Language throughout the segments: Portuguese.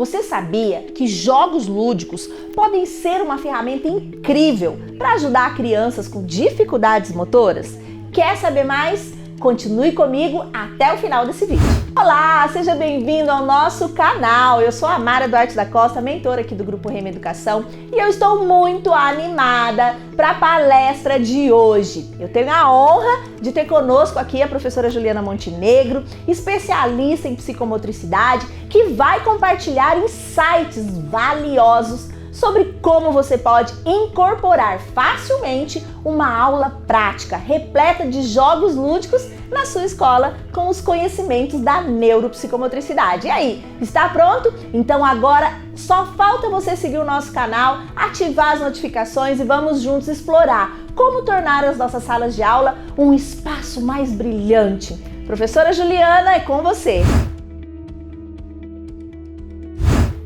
Você sabia que jogos lúdicos podem ser uma ferramenta incrível para ajudar crianças com dificuldades motoras? Quer saber mais? Continue comigo até o final desse vídeo. Olá, seja bem-vindo ao nosso canal. Eu sou a Mara Duarte da Costa, mentora aqui do Grupo Rema Educação, e eu estou muito animada para a palestra de hoje. Eu tenho a honra de ter conosco aqui a professora Juliana Montenegro, especialista em psicomotricidade, que vai compartilhar insights valiosos sobre como você pode incorporar facilmente uma aula prática repleta de jogos lúdicos na sua escola com os conhecimentos da neuropsicomotricidade. E aí, está pronto? Então agora só falta você seguir o nosso canal, ativar as notificações e vamos juntos explorar como tornar as nossas salas de aula um espaço mais brilhante. Professora Juliana, é com você!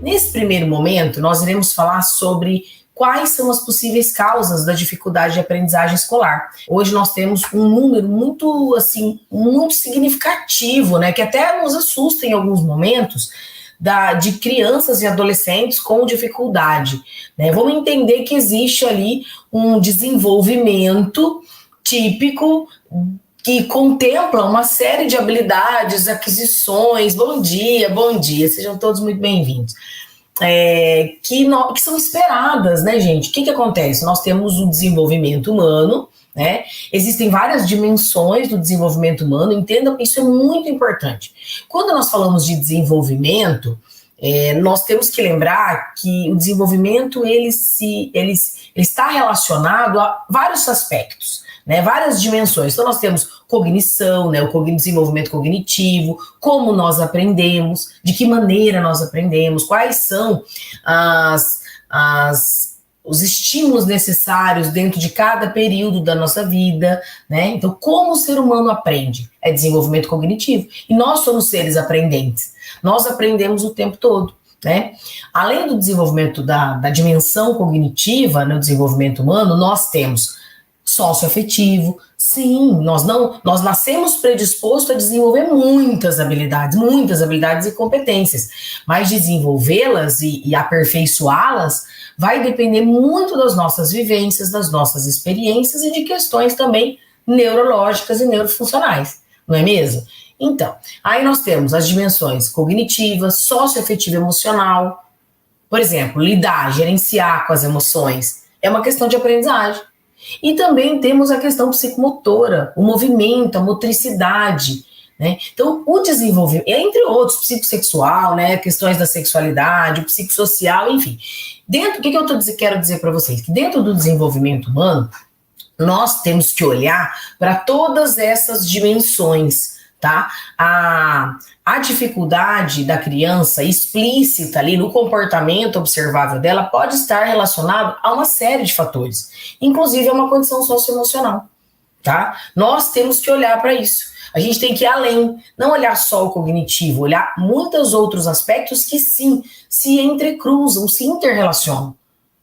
Nesse primeiro momento, nós iremos falar sobre quais são as possíveis causas da dificuldade de aprendizagem escolar. Hoje nós temos um número muito significativo, né, que até nos assusta em alguns momentos, de crianças e adolescentes com dificuldade, né? Vamos entender que existe ali um desenvolvimento típico que contempla uma série de habilidades, aquisições. Bom dia, sejam todos muito bem-vindos. Que são esperadas, né, gente? O que acontece? Nós temos o desenvolvimento humano, né? Existem várias dimensões do desenvolvimento humano, entendam, isso é muito importante. Quando nós falamos de desenvolvimento, nós temos que lembrar que o desenvolvimento ele está relacionado a vários aspectos, né, várias dimensões. Então nós temos cognição, né, o desenvolvimento cognitivo, como nós aprendemos, de que maneira nós aprendemos, quais são os estímulos necessários dentro de cada período da nossa vida, né? Então, como o ser humano aprende? É desenvolvimento cognitivo. E nós somos seres aprendentes. Nós aprendemos o tempo todo, né? Além do desenvolvimento da dimensão cognitiva, no desenvolvimento humano, nós temos socioafetivo. Sim, nós nascemos predispostos a desenvolver muitas habilidades e competências, mas desenvolvê-las e aperfeiçoá-las vai depender muito das nossas vivências, das nossas experiências e de questões também neurológicas e neurofuncionais, não é mesmo? Então, aí nós temos as dimensões cognitivas, socioafetiva e emocional. Por exemplo, gerenciar com as emoções é uma questão de aprendizagem. E também temos a questão psicomotora, o movimento, a motricidade, né? Então, o desenvolvimento, entre outros, psicossexual, né? Questões da sexualidade, o psicossocial, enfim. O que quero dizer para vocês? Que dentro do desenvolvimento humano, nós temos que olhar para todas essas dimensões, tá? A dificuldade da criança explícita ali no comportamento observável dela pode estar relacionado a uma série de fatores, inclusive a uma condição socioemocional, tá? Nós temos que olhar para isso. A gente tem que ir além, não olhar só o cognitivo, olhar muitos outros aspectos que sim, se entrecruzam, se interrelacionam.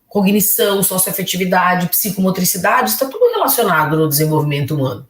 Cognição, socioafetividade, psicomotricidade, está tudo relacionado no desenvolvimento humano.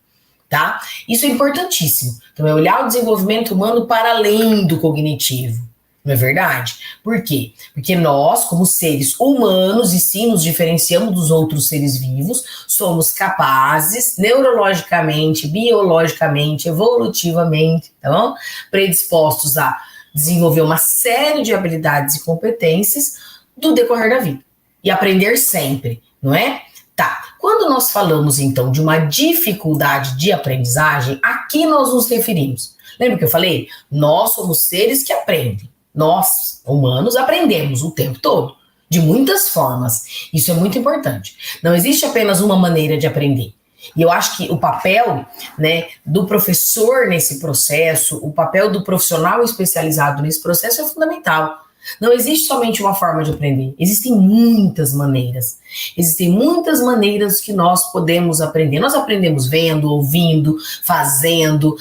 Tá? Isso é importantíssimo. Então, é olhar o desenvolvimento humano para além do cognitivo. Não é verdade? Por quê? Porque nós, como seres humanos, e sim nos diferenciamos dos outros seres vivos, somos capazes, neurologicamente, biologicamente, evolutivamente, tá bom? Predispostos a desenvolver uma série de habilidades e competências do decorrer da vida. E aprender sempre, não é? Tá, quando nós falamos então de uma dificuldade de aprendizagem, a que nós nos referimos? Lembra que eu falei? Nós somos seres que aprendem. Nós, humanos, aprendemos o tempo todo, de muitas formas. Isso é muito importante. Não existe apenas uma maneira de aprender. E eu acho que o papel, né, do professor nesse processo, o papel do profissional especializado nesse processo é fundamental. Não existe somente uma forma de aprender, existem muitas maneiras. Existem muitas maneiras que nós podemos aprender. Nós aprendemos vendo, ouvindo, fazendo,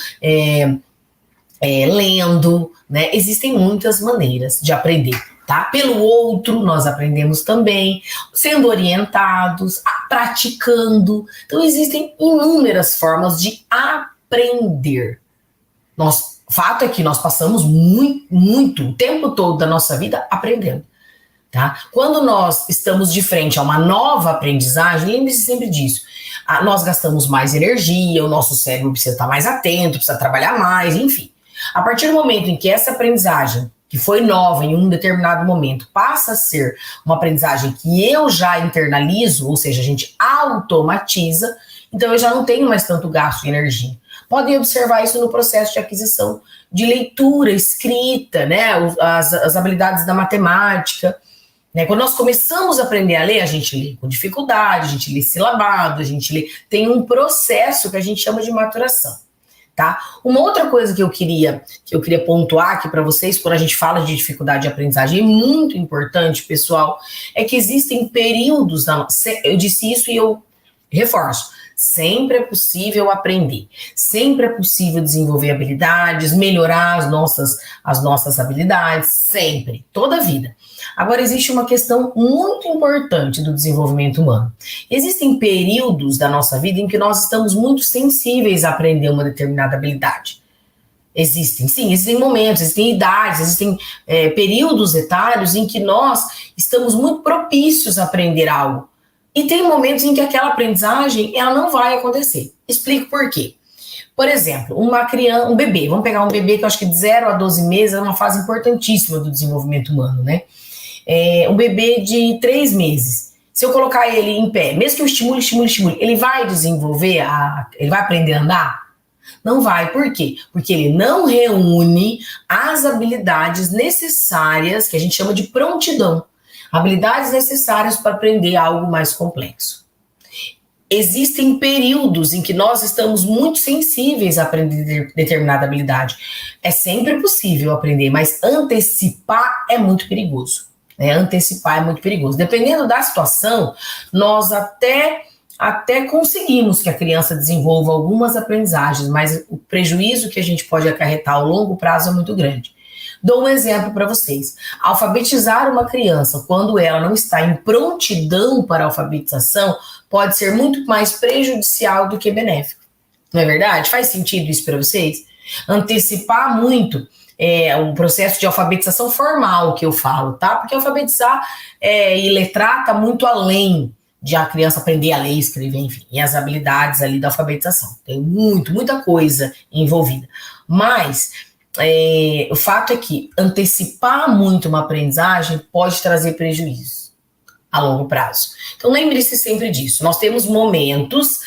lendo, né? Existem muitas maneiras de aprender, tá? Pelo outro, nós aprendemos também, sendo orientados, praticando. Então, existem inúmeras formas de aprender. Nós fato é que nós passamos muito, o tempo todo da nossa vida aprendendo. Tá? Quando nós estamos de frente a uma nova aprendizagem, lembre-se sempre disso. Nós gastamos mais energia, o nosso cérebro precisa estar mais atento, precisa trabalhar mais, enfim. A partir do momento em que essa aprendizagem, que foi nova em um determinado momento, passa a ser uma aprendizagem que eu já internalizo, ou seja, a gente automatiza, então eu já não tenho mais tanto gasto de energia. Podem observar isso no processo de aquisição de leitura, escrita, né, as habilidades da matemática. Né? Quando nós começamos a aprender a ler, a gente lê com dificuldade, a gente lê silabado, a gente lê, tem um processo que a gente chama de maturação. Tá? Uma outra coisa que eu queria pontuar aqui para vocês, quando a gente fala de dificuldade de aprendizagem, é muito importante, pessoal, é que existem períodos, eu disse isso e eu reforço, sempre é possível aprender, sempre é possível desenvolver habilidades, melhorar as nossas habilidades, sempre, toda a vida. Agora, existe uma questão muito importante do desenvolvimento humano. Existem períodos da nossa vida em que nós estamos muito sensíveis a aprender uma determinada habilidade. Existem, sim, existem momentos, existem idades, existem períodos etários em que nós estamos muito propícios a aprender algo. E tem momentos em que aquela aprendizagem ela não vai acontecer. Explico por quê. Por exemplo, uma criança, um bebê, vamos pegar um bebê que eu acho que de 0 a 12 meses é uma fase importantíssima do desenvolvimento humano, né? Um bebê de 3 meses, se eu colocar ele em pé, mesmo que eu estimule, ele vai desenvolver, ele vai aprender a andar? Não vai, por quê? Porque ele não reúne as habilidades necessárias, que a gente chama de prontidão, habilidades necessárias para aprender algo mais complexo. Existem períodos em que nós estamos muito sensíveis a aprender determinada habilidade. É sempre possível aprender, mas antecipar é muito perigoso. Antecipar é muito perigoso. Dependendo da situação, nós até conseguimos que a criança desenvolva algumas aprendizagens, mas o prejuízo que a gente pode acarretar ao longo prazo é muito grande. Dou um exemplo para vocês. Alfabetizar uma criança quando ela não está em prontidão para a alfabetização pode ser muito mais prejudicial do que benéfico. Não é verdade? Faz sentido isso para vocês? Antecipar muito um processo de alfabetização formal que eu falo, tá? Porque alfabetizar e letrar está muito além de a criança aprender a ler, escrever, enfim, e as habilidades ali da alfabetização. Tem muita coisa envolvida. Mas o fato é que antecipar muito uma aprendizagem pode trazer prejuízo a longo prazo. Então lembre-se sempre disso. Nós temos momentos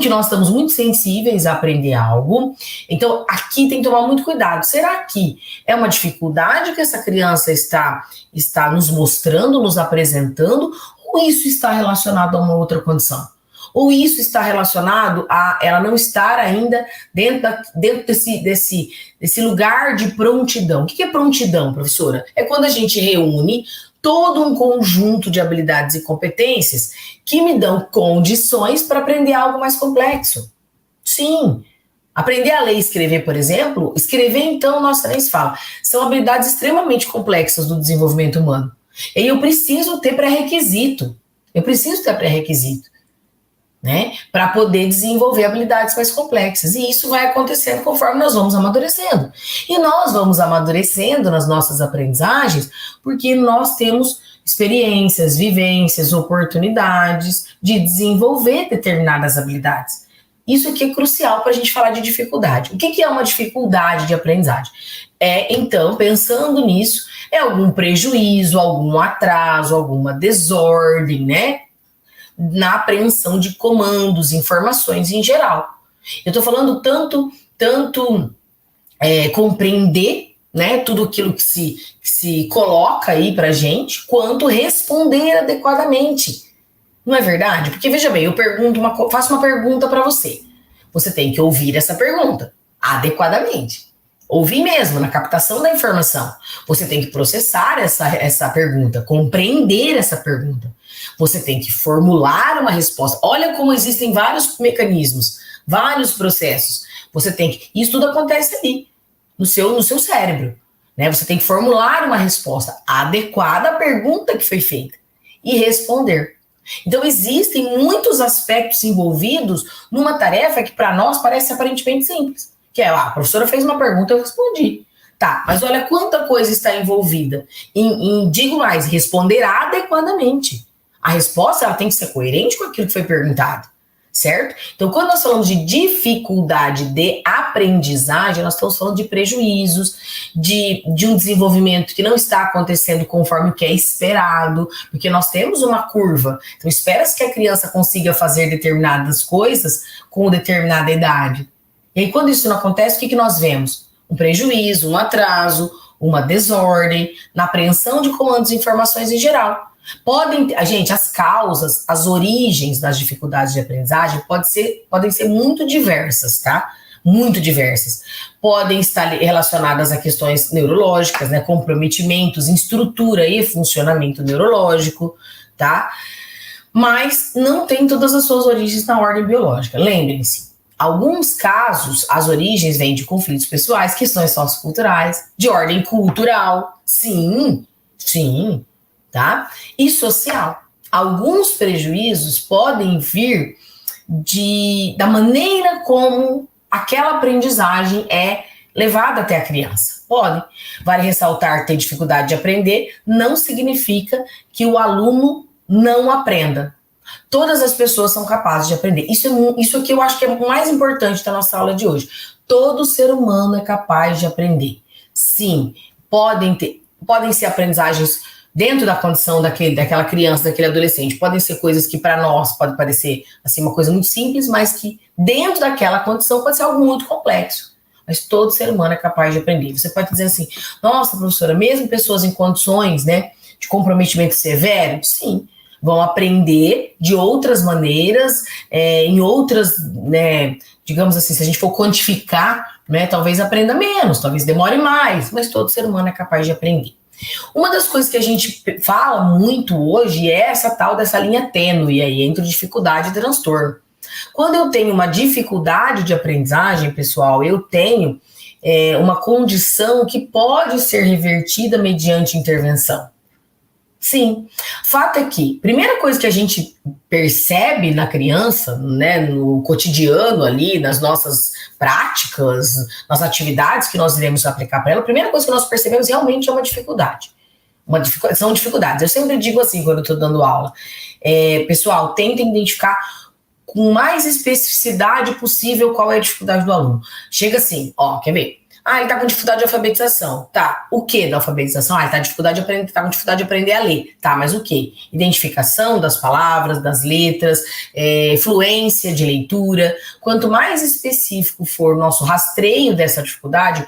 que nós estamos muito sensíveis a aprender algo, então aqui tem que tomar muito cuidado. Será que é uma dificuldade que essa criança está nos mostrando, nos apresentando, ou isso está relacionado a uma outra condição? Ou isso está relacionado a ela não estar ainda dentro desse lugar de prontidão? O que é prontidão, professora? É quando a gente reúne todo um conjunto de habilidades e competências que me dão condições para aprender algo mais complexo. Sim, aprender a ler e escrever, por exemplo, escrever então, nossa, nem se fala, são habilidades extremamente complexas do desenvolvimento humano. E eu preciso ter pré-requisito, né, para poder desenvolver habilidades mais complexas. E isso vai acontecendo conforme nós vamos amadurecendo. E nós vamos amadurecendo nas nossas aprendizagens porque nós temos experiências, vivências, oportunidades de desenvolver determinadas habilidades. Isso aqui é crucial para a gente falar de dificuldade. O que é uma dificuldade de aprendizagem? Então, pensando nisso, é algum prejuízo, algum atraso, alguma desordem, né? Na apreensão de comandos, informações em geral. Eu estou falando tanto compreender, né, tudo aquilo que se coloca aí pra gente, quanto responder adequadamente. Não é verdade? Porque, veja bem, eu faço uma pergunta para você. Você tem que ouvir essa pergunta adequadamente. Ouvir mesmo, na captação da informação. Você tem que processar essa pergunta, compreender essa pergunta. Você tem que formular uma resposta. Olha como existem vários mecanismos, vários processos. Isso tudo acontece ali, no seu cérebro. Né? Você tem que formular uma resposta adequada à pergunta que foi feita e responder. Então, existem muitos aspectos envolvidos numa tarefa que para nós parece aparentemente simples. Que é, a professora fez uma pergunta, eu respondi. Tá, mas olha quanta coisa está envolvida digo mais, responder adequadamente. A resposta ela tem que ser coerente com aquilo que foi perguntado, certo? Então, quando nós falamos de dificuldade de aprendizagem, nós estamos falando de prejuízos, de um desenvolvimento que não está acontecendo conforme o que é esperado, porque nós temos uma curva. Então, espera-se que a criança consiga fazer determinadas coisas com determinada idade. E aí, quando isso não acontece, o que nós vemos? Um prejuízo, um atraso, uma desordem na apreensão de comandos e informações em geral. As causas, as origens das dificuldades de aprendizagem podem ser muito diversas, tá? Muito diversas. Podem estar relacionadas a questões neurológicas, né? Comprometimentos em estrutura e funcionamento neurológico, tá? Mas não tem todas as suas origens na ordem biológica. Lembrem-se, alguns casos, as origens vêm de conflitos pessoais, questões socioculturais, de ordem cultural, sim, tá? E social. Alguns prejuízos podem vir da maneira como aquela aprendizagem é levada até a criança. Pode. Vale ressaltar, ter dificuldade de aprender não significa que o aluno não aprenda. Todas as pessoas são capazes de aprender. Isso aqui eu acho que é o mais importante da nossa aula de hoje. Todo ser humano é capaz de aprender. Sim, podem ser aprendizagens dentro da condição daquela criança, daquele adolescente. Podem ser coisas que para nós pode parecer assim, uma coisa muito simples, mas que dentro daquela condição pode ser algo muito complexo. Mas todo ser humano é capaz de aprender. Você pode dizer assim, nossa, professora, mesmo pessoas em condições, né, de comprometimento severo? Sim. Vão aprender de outras maneiras, em outras, né, digamos assim, se a gente for quantificar, né, talvez aprenda menos, talvez demore mais, mas todo ser humano é capaz de aprender. Uma das coisas que a gente fala muito hoje é essa tal dessa linha tênue aí, entre dificuldade e transtorno. Quando eu tenho uma dificuldade de aprendizagem, pessoal, eu tenho uma condição que pode ser revertida mediante intervenção. Sim, fato é que, primeira coisa que a gente percebe na criança, né, no cotidiano ali, nas nossas práticas, nas atividades que nós iremos aplicar para ela, a primeira coisa que nós percebemos realmente é uma dificuldade. São dificuldades. Eu sempre digo assim, quando eu estou dando aula, pessoal, tentem identificar com mais especificidade possível qual é a dificuldade do aluno. Chega assim, quer ver? Ele tá com dificuldade de alfabetização. Tá, o que da alfabetização? Ele tá com dificuldade de aprender a ler. Tá, mas o que? Identificação das palavras, das letras, fluência de leitura. Quanto mais específico for o nosso rastreio dessa dificuldade,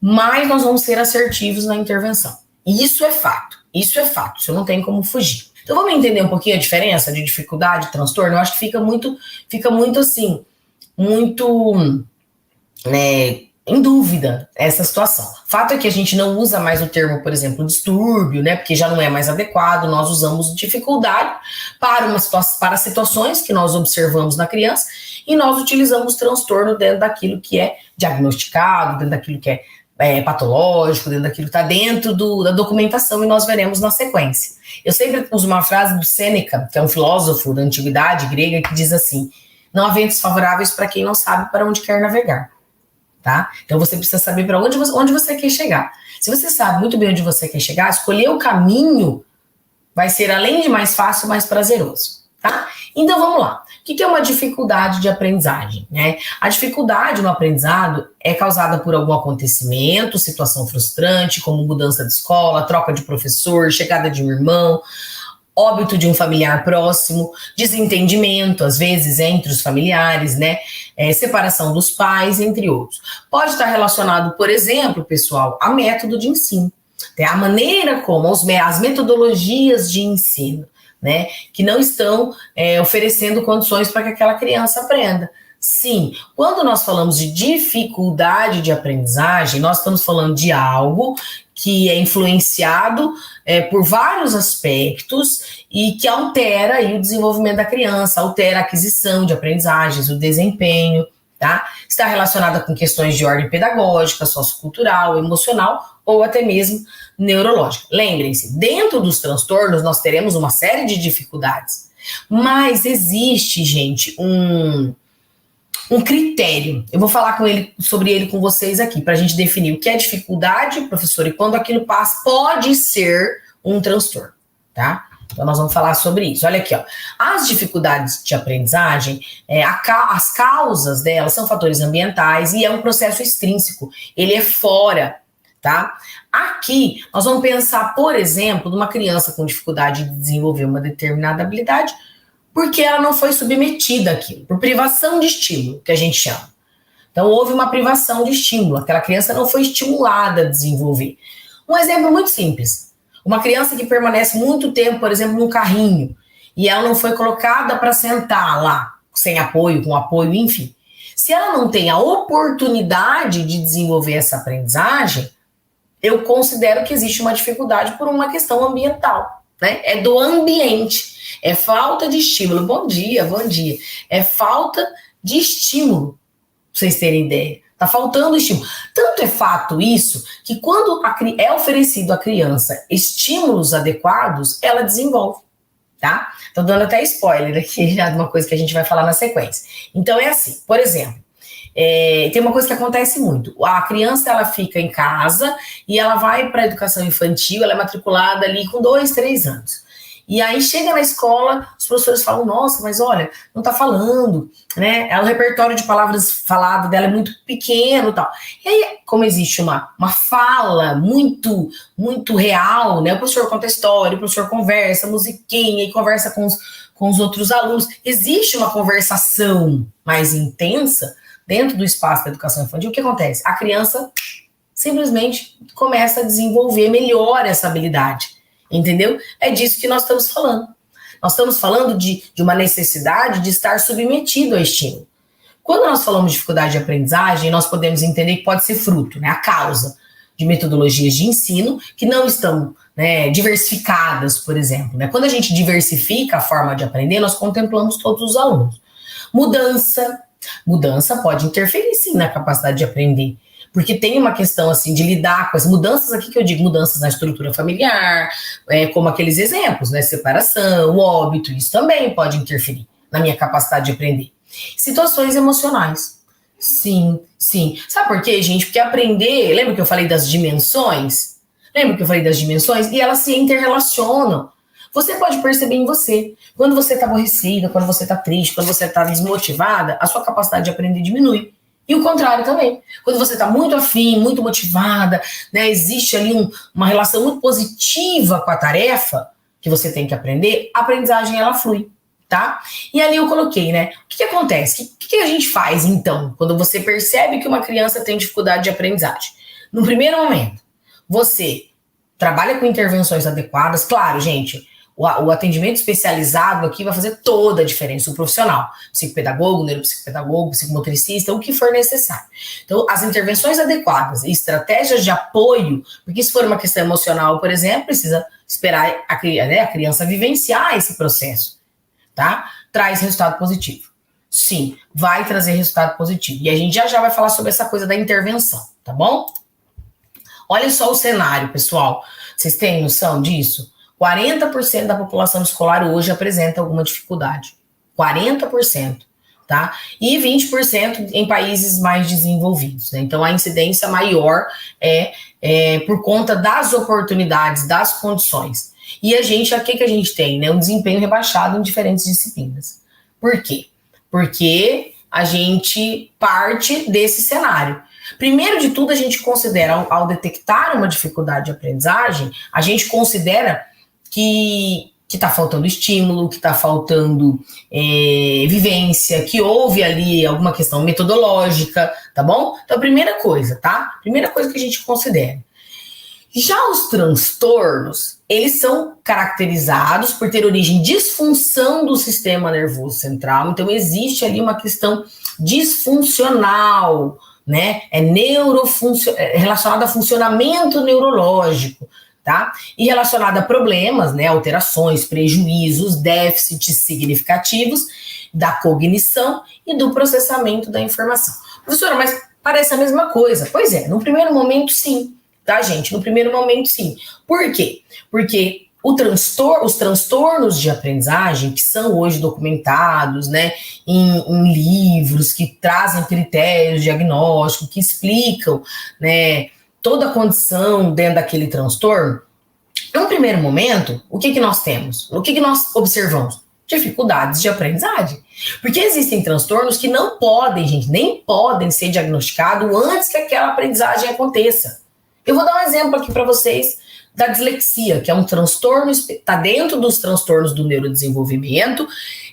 mais nós vamos ser assertivos na intervenção. E isso é fato. Isso não tem como fugir. Então vamos entender um pouquinho a diferença de dificuldade e transtorno? Eu acho que fica muito assim, né, em dúvida essa situação. Fato é que a gente não usa mais o termo, por exemplo, distúrbio, né, porque já não é mais adequado. Nós usamos dificuldade para situações que nós observamos na criança e nós utilizamos transtorno dentro daquilo que é diagnosticado, dentro daquilo que é patológico, dentro daquilo que está dentro da documentação, e nós veremos na sequência. Eu sempre uso uma frase do Sêneca, que é um filósofo da antiguidade grega, que diz assim: não há ventos favoráveis para quem não sabe para onde quer navegar. Tá? Então você precisa saber para onde você quer chegar. Se você sabe muito bem onde você quer chegar, escolher o caminho vai ser, além de mais fácil, mais prazeroso. Tá? Então vamos lá. O que é uma dificuldade de aprendizagem? Né? A dificuldade no aprendizado é causada por algum acontecimento, situação frustrante, como mudança de escola, troca de professor, chegada de um irmão, óbito de um familiar próximo, desentendimento, às vezes, entre os familiares, né? Separação dos pais, entre outros. Pode estar relacionado, por exemplo, pessoal, a método de ensino. A maneira como as metodologias de ensino, né? Que não estão oferecendo condições para que aquela criança aprenda. Sim, quando nós falamos de dificuldade de aprendizagem, nós estamos falando de algo que é influenciado por vários aspectos e que altera aí o desenvolvimento da criança, altera a aquisição de aprendizagens, o desempenho, tá? Está relacionada com questões de ordem pedagógica, sociocultural, emocional ou até mesmo neurológica. Lembrem-se, dentro dos transtornos nós teremos uma série de dificuldades, mas existe, gente, um um critério. Eu vou falar sobre ele com vocês aqui, para a gente definir o que é dificuldade, professor, e quando aquilo pode ser um transtorno, tá? Então nós vamos falar sobre isso. Olha aqui, ó. As dificuldades de aprendizagem, as causas delas são fatores ambientais e é um processo extrínseco. Ele é fora, tá? Aqui, nós vamos pensar, por exemplo, numa criança com dificuldade de desenvolver uma determinada habilidade, porque ela não foi submetida àquilo, por privação de estímulo, que a gente chama. Então, houve uma privação de estímulo, aquela criança não foi estimulada a desenvolver. Um exemplo muito simples, uma criança que permanece muito tempo, por exemplo, num carrinho, e ela não foi colocada para sentar lá, sem apoio, com apoio, enfim. Se ela não tem a oportunidade de desenvolver essa aprendizagem, eu considero que existe uma dificuldade por uma questão ambiental, né? É do ambiente. É falta de estímulo. Bom dia, bom dia. É falta de estímulo, pra vocês terem ideia. Tá faltando estímulo. Tanto é fato isso, que quando é oferecido à criança estímulos adequados, ela desenvolve, tá? Tô dando até spoiler aqui já de uma coisa que a gente vai falar na sequência. Então é assim, por exemplo, tem uma coisa que acontece muito. A criança, ela fica em casa e ela vai para a educação infantil, ela é matriculada ali com 2, 3 anos. E aí chega na escola, os professores falam, nossa, mas olha, não tá falando, né? O repertório de palavras falado dela é muito pequeno e tal. E aí, como existe uma fala muito, muito real, né? O professor conta a história, o professor conversa, musiquinha, e conversa com os outros alunos. Existe uma conversação mais intensa dentro do espaço da educação infantil. O que acontece? A criança simplesmente começa a desenvolver melhor essa habilidade. Entendeu? É disso que nós estamos falando. Nós estamos falando de uma necessidade de estar submetido ao estímulo. Quando nós falamos de dificuldade de aprendizagem, nós podemos entender que pode ser fruto, né, a causa de metodologias de ensino que não estão, né, diversificadas, por exemplo. Né? Quando a gente diversifica a forma de aprender, nós contemplamos todos os alunos. Mudança pode interferir, sim, na capacidade de aprender. Porque tem uma questão, assim, de lidar com as mudanças aqui que eu digo, mudanças na estrutura familiar, como aqueles exemplos, né, separação, óbito, isso também pode interferir na minha capacidade de aprender. Situações emocionais, sim. Sabe por quê, gente? Porque aprender, lembra que eu falei das dimensões? E elas se interrelacionam. Você pode perceber em você, quando você está aborrecida, quando você está triste, quando você está desmotivada, a sua capacidade de aprender diminui. E o contrário também. Quando você está muito afim, muito motivada, né, existe ali uma relação muito positiva com a tarefa que você tem que aprender, a aprendizagem ela flui, tá? E ali eu coloquei, né? O que acontece? O que a gente faz, então, quando você percebe que uma criança tem dificuldade de aprendizagem? No primeiro momento, você trabalha com intervenções adequadas. Claro, gente, o atendimento especializado aqui vai fazer toda a diferença, o profissional, psicopedagogo, neuropsicopedagogo, psicomotricista, o que for necessário. Então, as intervenções adequadas e estratégias de apoio, porque se for uma questão emocional, por exemplo, precisa esperar a criança vivenciar esse processo, tá? Traz resultado positivo. Sim, vai trazer resultado positivo. E a gente já vai falar sobre essa coisa da intervenção, tá bom? Olha só o cenário, pessoal. Vocês têm noção disso? 40% da população escolar hoje apresenta alguma dificuldade. 40%, tá? E 20% em países mais desenvolvidos, né? Então, a incidência maior é por conta das oportunidades, das condições. E o que a gente tem, né? Um desempenho rebaixado em diferentes disciplinas. Por quê? Porque a gente parte desse cenário. Primeiro de tudo, a gente considera, ao detectar uma dificuldade de aprendizagem, a gente considera que está faltando estímulo, que está faltando vivência, que houve ali alguma questão metodológica, tá bom? Então, a primeira coisa, tá? Primeira coisa que a gente considera. Já os transtornos, eles são caracterizados por ter origem em disfunção do sistema nervoso central, então existe ali uma questão disfuncional, né? Relacionada a funcionamento neurológico, tá? E relacionada a problemas, né? Alterações, prejuízos, déficits significativos da cognição e do processamento da informação. Professora, mas parece a mesma coisa. Pois é, no primeiro momento sim, tá, gente? No primeiro momento sim. Por quê? Porque os transtornos de aprendizagem, que são hoje documentados, né, em livros que trazem critérios diagnósticos, que explicam, né, toda a condição dentro daquele transtorno, no primeiro momento, o que nós temos? O que nós observamos? Dificuldades de aprendizagem. Porque existem transtornos que não podem, gente, nem podem ser diagnosticados antes que aquela aprendizagem aconteça. Eu vou dar um exemplo aqui para vocês da dislexia, que é um transtorno, está dentro dos transtornos do neurodesenvolvimento,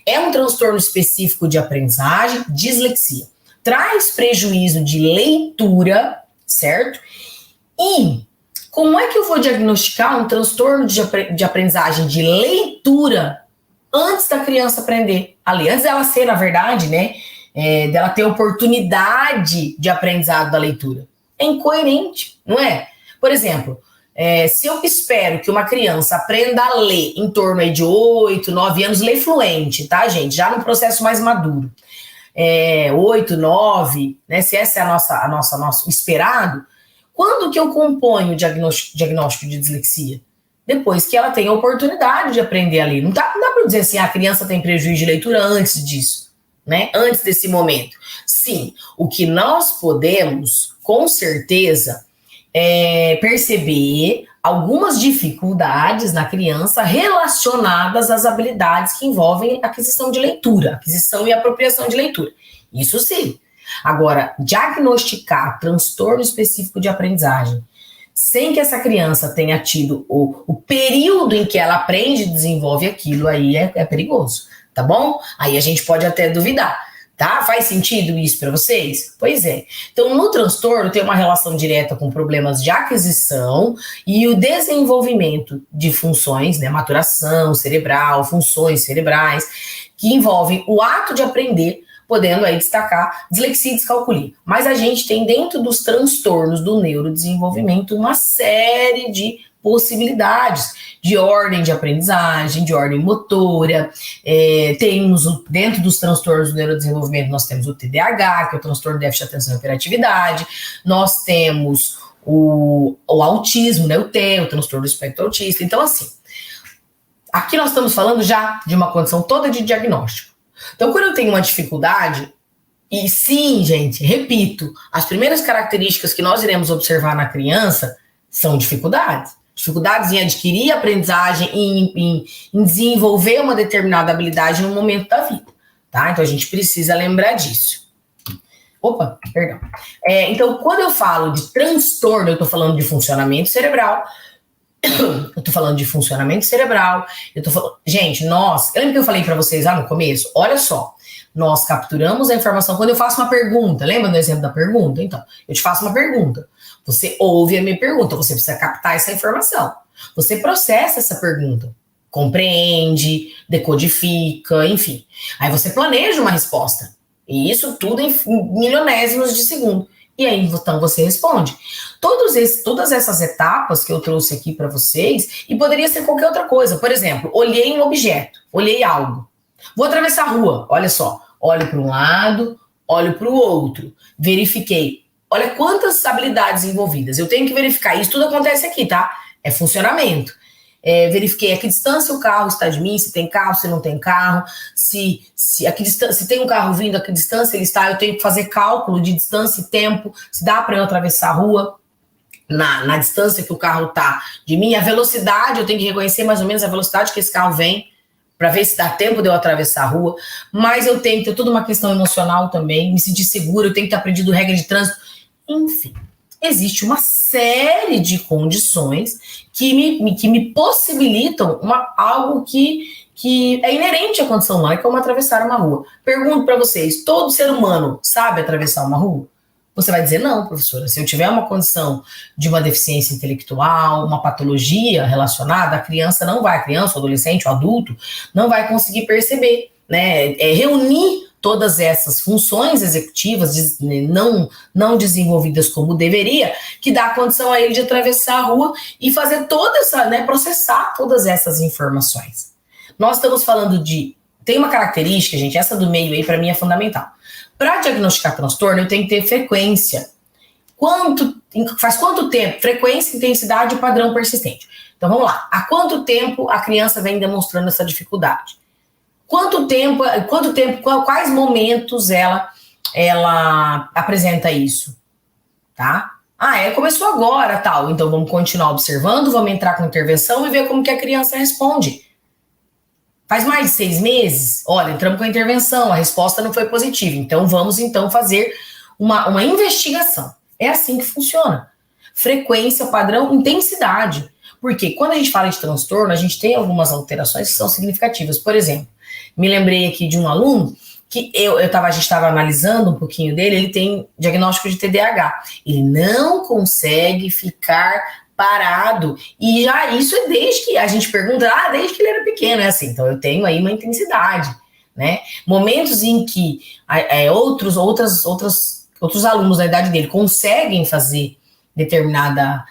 é um transtorno específico de aprendizagem, dislexia. Traz prejuízo de leitura, certo? E como é que eu vou diagnosticar um transtorno de aprendizagem de leitura antes da criança aprender a ler? Antes dela ser, na verdade, né, dela ter oportunidade de aprendizado da leitura. É incoerente, não é? Por exemplo, se eu espero que uma criança aprenda a ler em torno aí de 8, 9 anos, ler fluente, tá, gente? Já num processo mais maduro. 8, 9, né? Se esse é nosso esperado, quando que eu componho o diagnóstico de dislexia? Depois que ela tem a oportunidade de aprender a ler. Não dá para dizer assim, a criança tem prejuízo de leitura antes disso, né? Antes desse momento. Sim, o que nós podemos, com certeza, perceber algumas dificuldades na criança relacionadas às habilidades que envolvem aquisição de leitura, aquisição e apropriação de leitura. Isso sim. Agora, diagnosticar transtorno específico de aprendizagem sem que essa criança tenha tido o período em que ela aprende e desenvolve aquilo, aí é perigoso, tá bom? Aí a gente pode até duvidar. Tá? Faz sentido isso para vocês? Pois é. Então, no transtorno tem uma relação direta com problemas de aquisição e o desenvolvimento de funções, né, maturação cerebral, funções cerebrais, que envolvem o ato de aprender, podendo aí destacar dislexia e descalculia. Mas a gente tem dentro dos transtornos do neurodesenvolvimento uma série de possibilidades de ordem de aprendizagem, de ordem motora. Temos dentro dos transtornos do neurodesenvolvimento, nós temos o TDAH, que é o transtorno de déficit de atenção e hiperatividade, nós temos o autismo, né, o TEA, o transtorno do espectro autista. Então, assim, aqui nós estamos falando já de uma condição toda de diagnóstico. Então, quando eu tenho uma dificuldade, e sim, gente, repito, as primeiras características que nós iremos observar na criança são dificuldades. Dificuldades em adquirir aprendizagem, em desenvolver uma determinada habilidade no momento da vida, tá? Então, a gente precisa lembrar disso. Opa, perdão. Então, quando eu falo de transtorno, eu tô falando de funcionamento cerebral, eu tô falando de funcionamento cerebral, eu tô falando... Gente, lembra que eu falei para vocês lá no começo? Olha só, nós capturamos a informação quando eu faço uma pergunta. Lembra do exemplo da pergunta? Então, eu te faço uma pergunta. Você ouve a minha pergunta, você precisa captar essa informação. Você processa essa pergunta, compreende, decodifica, enfim. Aí você planeja uma resposta. E isso tudo em milionésimos de segundo. E aí, então, você responde. Todas essas etapas que eu trouxe aqui para vocês, e poderia ser qualquer outra coisa. Por exemplo, olhei um objeto, olhei algo. Vou atravessar a rua, olha só. Olho para um lado, olho para o outro. Verifiquei. Olha quantas habilidades envolvidas. Eu tenho que verificar. Isso tudo acontece aqui, tá? É funcionamento. Verifiquei a que distância o carro está de mim, se tem carro, se não tem carro, se tem um carro vindo, a que distância ele está. Eu tenho que fazer cálculo de distância e tempo, se dá para eu atravessar a rua na distância que o carro está de mim. A velocidade, eu tenho que reconhecer mais ou menos a velocidade que esse carro vem, para ver se dá tempo de eu atravessar a rua. Mas eu tenho que ter toda uma questão emocional também, me sentir seguro, eu tenho que ter aprendido regra de trânsito. Enfim, existe uma série de condições que me possibilitam algo que é inerente à condição humana, que é como atravessar uma rua. Pergunto para vocês, todo ser humano sabe atravessar uma rua? Você vai dizer, não, professora, se eu tiver uma condição de uma deficiência intelectual, uma patologia relacionada, a criança, o adolescente, o adulto, não vai conseguir perceber, né? Reunir todas essas funções executivas não desenvolvidas como deveria, que dá a condição a ele de atravessar a rua e fazer processar todas essas informações. Nós estamos falando tem uma característica, gente, essa do meio aí para mim é fundamental. Para diagnosticar transtorno, eu tenho que ter frequência. Faz quanto tempo? Frequência, intensidade e padrão persistente. Então vamos lá. Há quanto tempo a criança vem demonstrando essa dificuldade? Quais momentos ela apresenta isso, tá? Começou agora, tal. Então vamos continuar observando, vamos entrar com intervenção e ver como que a criança responde. Faz mais de 6 meses? Olha, entramos com a intervenção, a resposta não foi positiva. Então vamos fazer uma investigação. É assim que funciona. Frequência, padrão, intensidade. Porque quando a gente fala de transtorno, a gente tem algumas alterações que são significativas. Por exemplo, me lembrei aqui de um aluno que a gente estava analisando um pouquinho dele, ele tem diagnóstico de TDAH. Ele não consegue ficar parado. E já isso é desde que a gente pergunta, desde que ele era pequeno, é assim. Então eu tenho aí uma intensidade, né? Momentos em que outros alunos da idade dele conseguem fazer determinada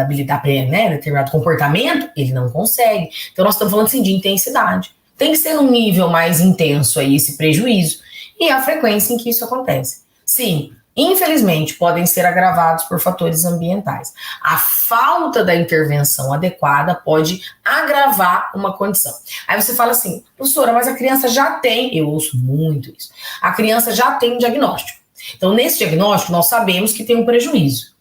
habilidade, né, determinado comportamento, ele não consegue. Então nós estamos falando assim de intensidade. Tem que ser num nível mais intenso aí esse prejuízo e a frequência em que isso acontece. Sim, infelizmente podem ser agravados por fatores ambientais. A falta da intervenção adequada pode agravar uma condição. Aí você fala assim, professora, mas a criança já tem, eu ouço muito isso, a criança já tem um diagnóstico. Então nesse diagnóstico nós sabemos que tem um prejuízo.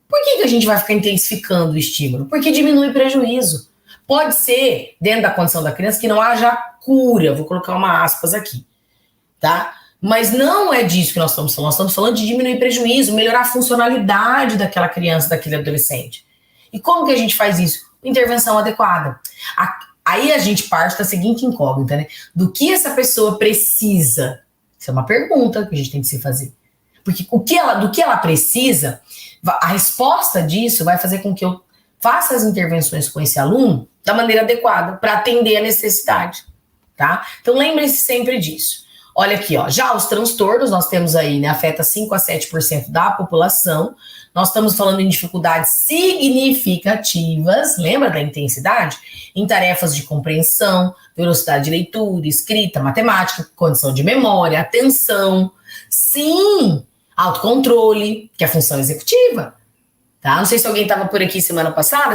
Por que a gente vai ficar intensificando o estímulo? Porque diminui o prejuízo. Pode ser, dentro da condição da criança, que não haja cura. Vou colocar uma aspas aqui, tá? Mas não é disso que nós estamos falando. Nós estamos falando de diminuir prejuízo, melhorar a funcionalidade daquela criança, daquele adolescente. E como que a gente faz isso? Intervenção adequada. Aí a gente parte da seguinte incógnita, né? Do que essa pessoa precisa? Isso é uma pergunta que a gente tem que se fazer. Porque do que ela precisa, a resposta disso vai fazer com que eu faça as intervenções com esse aluno da maneira adequada para atender a necessidade, tá? Então lembre-se sempre disso. Olha aqui, ó, já os transtornos nós temos aí, né, afeta 5 a 7% da população. Nós estamos falando em dificuldades significativas, lembra da intensidade? Em tarefas de compreensão, velocidade de leitura, escrita, matemática, condição de memória, atenção. Sim, autocontrole, que é a função executiva, tá? Não sei se alguém estava por aqui semana passada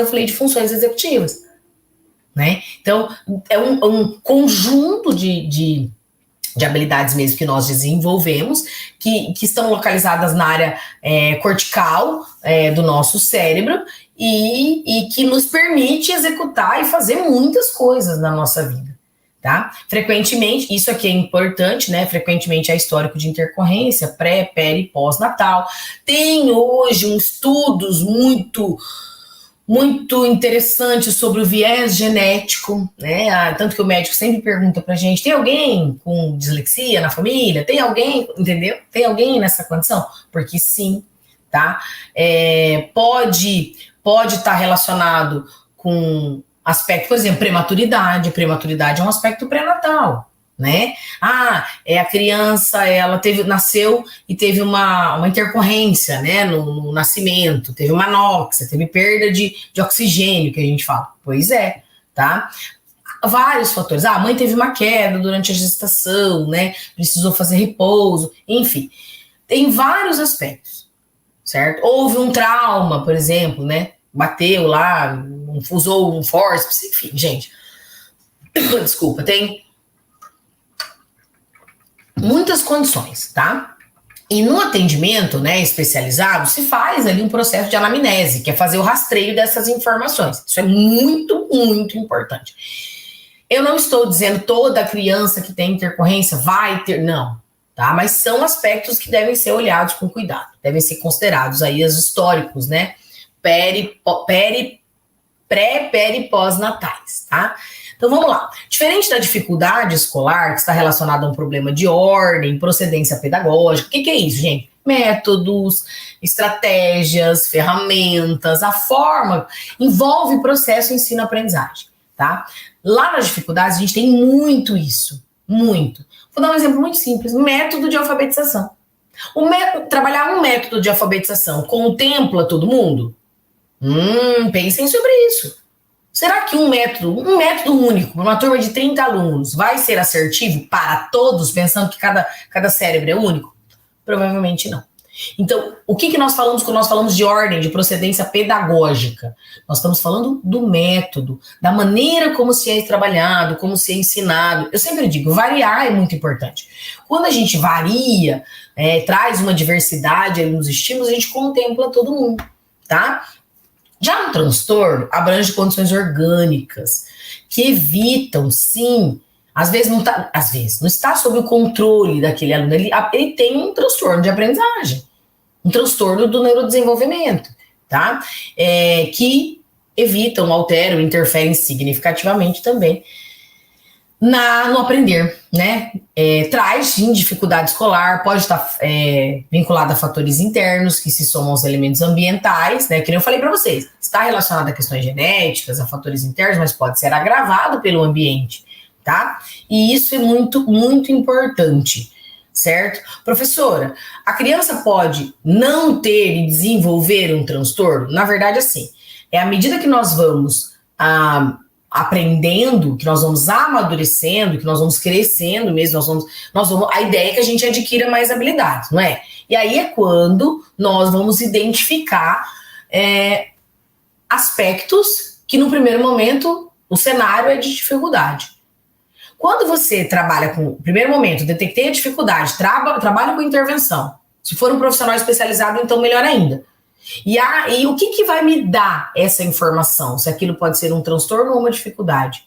eu falei de funções executivas, né? Então, é um conjunto de habilidades mesmo que nós desenvolvemos, que estão localizadas na área cortical do nosso cérebro e que nos permite executar e fazer muitas coisas na nossa vida. Tá? Frequentemente, isso aqui é importante, né? Frequentemente é histórico de intercorrência, pré, peri, pós-natal. Tem hoje estudos muito interessantes sobre o viés genético, né? Tanto que o médico sempre pergunta pra gente, tem alguém com dislexia na família? Tem alguém, entendeu? Tem alguém nessa condição? Porque sim, tá? Pode estar relacionado com aspecto, por exemplo, prematuridade. Prematuridade é um aspecto pré-natal, né? A criança, ela nasceu e teve uma intercorrência, né, no nascimento, teve uma anóxia, teve perda de oxigênio, que a gente fala. Pois é, tá? Vários fatores. A mãe teve uma queda durante a gestação, né? Precisou fazer repouso, enfim. Tem vários aspectos, certo? Houve um trauma, por exemplo, né? Bateu lá, usou um forceps, enfim, gente. Desculpa, tem muitas condições, tá? E no atendimento, né, especializado, se faz ali um processo de anamnese, que é fazer o rastreio dessas informações. Isso é muito, muito importante. Eu não estou dizendo toda criança que tem intercorrência vai ter, não, tá? Mas são aspectos que devem ser olhados com cuidado, devem ser considerados aí os históricos, né? Pré, peri e pós-natais, tá? Então vamos lá. Diferente da dificuldade escolar, que está relacionada a um problema de ordem, procedência pedagógica, o que é isso, gente? Métodos, estratégias, ferramentas, a forma, envolve processo ensino-aprendizagem, tá? Lá nas dificuldades a gente tem muito isso, muito. Vou dar um exemplo muito simples, método de alfabetização. Trabalhar um método de alfabetização contempla todo mundo? Pensem sobre isso. Será que um método único, para uma turma de 30 alunos, vai ser assertivo para todos, pensando que cada cérebro é único? Provavelmente não. Então, o que nós falamos quando nós falamos de ordem, de procedência pedagógica? Nós estamos falando do método, da maneira como se é trabalhado, como se é ensinado. Eu sempre digo, variar é muito importante. Quando a gente varia, traz uma diversidade nos estímulos, a gente contempla todo mundo, tá? Já no transtorno, abrange condições orgânicas que evitam, sim, às vezes não está sob o controle daquele aluno, ele tem um transtorno de aprendizagem, um transtorno do neurodesenvolvimento, tá? Que evitam, alteram, interferem significativamente também no aprender, né? Traz, sim, dificuldade escolar, pode estar vinculado a fatores internos que se somam aos elementos ambientais, né? Que nem eu falei para vocês, está relacionado a questões genéticas, a fatores internos, mas pode ser agravado pelo ambiente, tá? E isso é muito, muito importante, certo? Professora, a criança pode não ter e desenvolver um transtorno? Na verdade, assim, à medida que nós vamos aprendendo, que nós vamos amadurecendo, que nós vamos crescendo mesmo, a ideia é que a gente adquira mais habilidades, não é? E aí é quando nós vamos identificar aspectos que no primeiro momento o cenário é de dificuldade. Quando você trabalha com, primeiro momento, detectei a dificuldade, trabalha com intervenção. Se for um profissional especializado, então melhor ainda. E o que vai me dar essa informação? Se aquilo pode ser um transtorno ou uma dificuldade?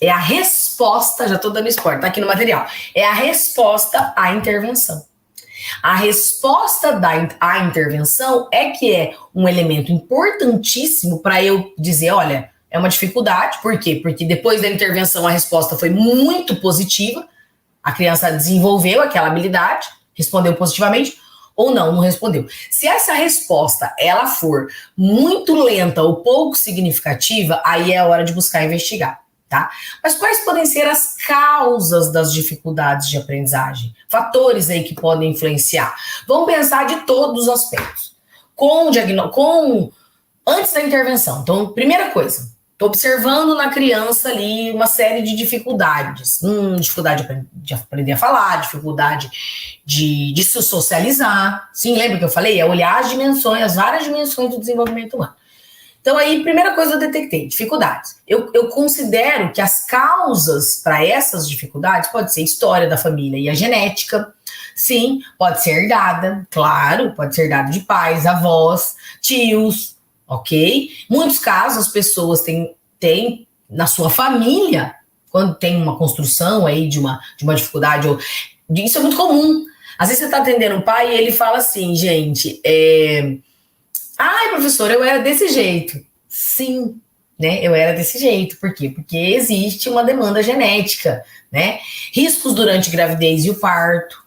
É a resposta, já estou dando spoiler, tá aqui no material. É a resposta à intervenção. A resposta à intervenção é que é um elemento importantíssimo para eu dizer, olha, é uma dificuldade. Por quê? Porque depois da intervenção a resposta foi muito positiva, a criança desenvolveu aquela habilidade, respondeu positivamente, ou não respondeu. Se essa resposta ela for muito lenta ou pouco significativa, aí é a hora de buscar investigar, tá? Mas quais podem ser as causas das dificuldades de aprendizagem? Fatores aí que podem influenciar. Vamos pensar de todos os aspectos. Antes da intervenção. Então, primeira coisa, estou observando na criança ali uma série de dificuldades. Dificuldade de aprender a falar, dificuldade de se socializar. Sim, lembra que eu falei? É olhar as dimensões, as várias dimensões do desenvolvimento humano. Então aí, primeira coisa eu detectei, dificuldades. Eu considero que as causas para essas dificuldades pode ser história da família e a genética. Sim, pode ser herdada, claro, pode ser herdada de pais, avós, tios, ok? Em muitos casos, as pessoas têm na sua família, quando tem uma construção aí de uma dificuldade, isso é muito comum. Às vezes você está atendendo um pai e ele fala assim, gente, ai, professor, eu era desse jeito. Sim, né? Eu era desse jeito. Por quê? Porque existe uma demanda genética, né? Riscos durante a gravidez e o parto.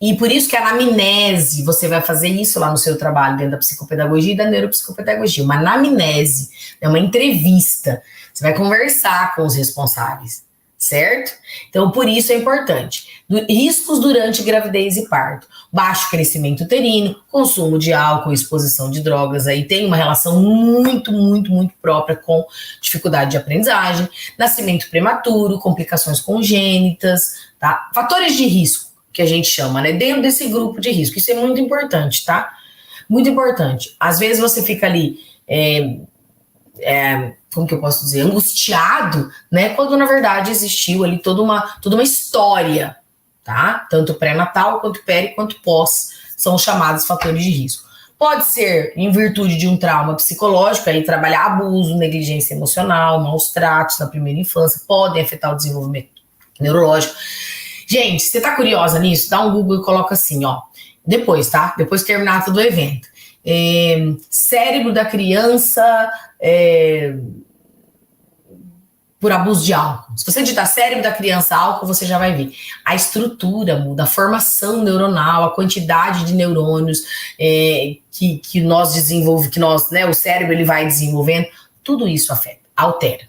E por isso que a anamnese, você vai fazer isso lá no seu trabalho, dentro da psicopedagogia e da neuropsicopedagogia. Uma anamnese, é uma entrevista. Você vai conversar com os responsáveis, certo? Então, por isso é importante. Riscos durante gravidez e parto. Baixo crescimento uterino, consumo de álcool, exposição de drogas, aí tem uma relação muito, muito, muito própria com dificuldade de aprendizagem. Nascimento prematuro, complicações congênitas, tá? Fatores de risco, que a gente chama, né? Dentro desse grupo de risco. Isso é muito importante, tá? Muito importante. Às vezes você fica ali, como que eu posso dizer, angustiado, né? Quando na verdade existiu ali toda uma história, tá? Tanto pré-natal, quanto peri, quanto pós, são os chamados fatores de risco. Pode ser em virtude de um trauma psicológico, aí trabalhar abuso, negligência emocional, maus tratos na primeira infância, podem afetar o desenvolvimento neurológico. Gente, você tá curiosa nisso? Dá um Google e coloca assim, ó. Depois, tá? Depois de terminar todo o evento. Cérebro da criança por abuso de álcool. Se você digitar cérebro da criança álcool, você já vai ver. A estrutura muda, a formação neuronal, a quantidade de neurônios que nós desenvolvemos, né, o cérebro ele vai desenvolvendo, tudo isso afeta, altera.